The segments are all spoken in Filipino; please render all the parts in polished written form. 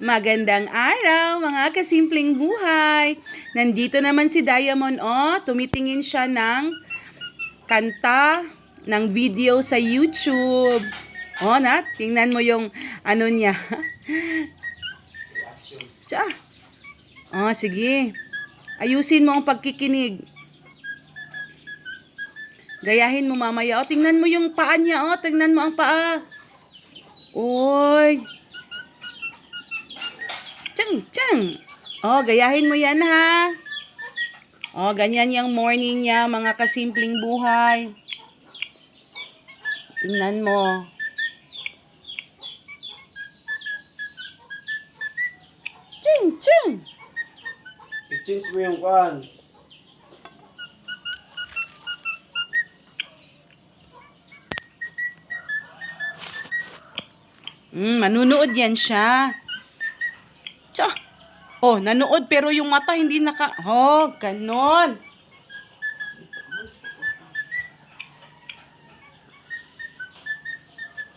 Magandang araw, mga kasimpleng buhay. Nandito naman si Diamond, tumitingin siya ng kanta, ng video sa YouTube. Tingnan mo yung ano niya. Tsa. Sige. Ayusin mo ang pagkikinig. Gayahin mo mamaya. Tingnan mo yung paa niya, tingnan mo ang paa. Oy. Tsang. Gayahin mo yan, ha. Ganyan yung morning niya, mga kasimpleng buhay. Tingnan mo. Tsang. I-change mo yung kwan. Manunood yan siya. Tsa. Nanood pero yung mata hindi ganon.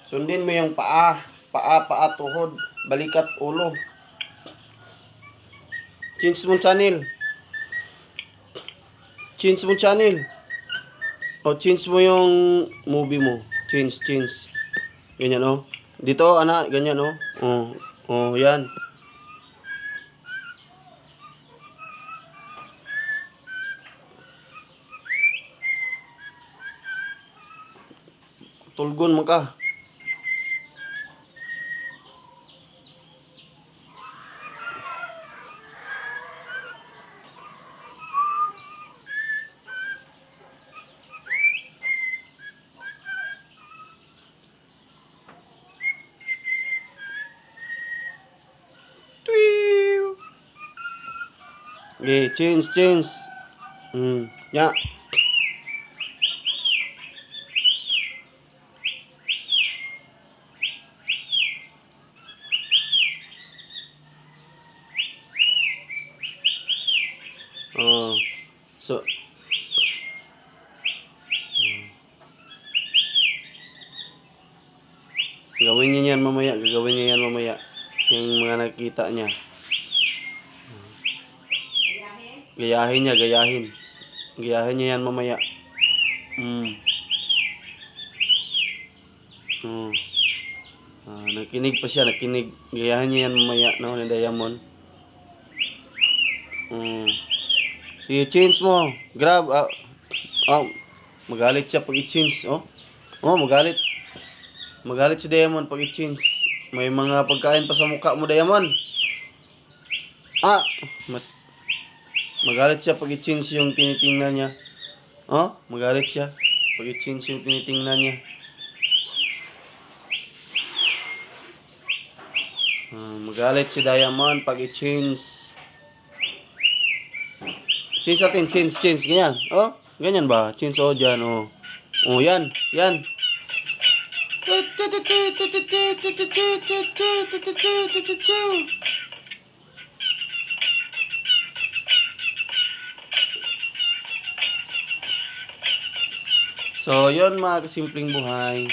Sundin mo yung paa. Paa, tuhod, balikat, ulo. Change mo channel. Change mo channel. Change mo yung movie mo. Change. Ganyan, Dito, anak, ganyan, yan. Tulgon mo ka. Okay, change. Ya. So, gagawin niya yan mamaya. Yung mga nakita niya. Gayahin niya. Gayahin niya yan mamaya. Nakinig pa siya, Gayahin niya yan mamaya, ni Diamond. Sige, change mo. Grab. Magalit siya pag i-change, magalit. Magalit si Diamond pag i-change. May mga pagkain pa sa mukha mo, Diamond. Magalit siya pag i-change yung tinitingnan niya. Magalit siya pag i-change yung tinitingnan niya. Magalit si Diamond pag i-change. Change natin, change. Ganyan. Ganyan ba? Change dyan, yan. So, yun mga kasimpleng buhay.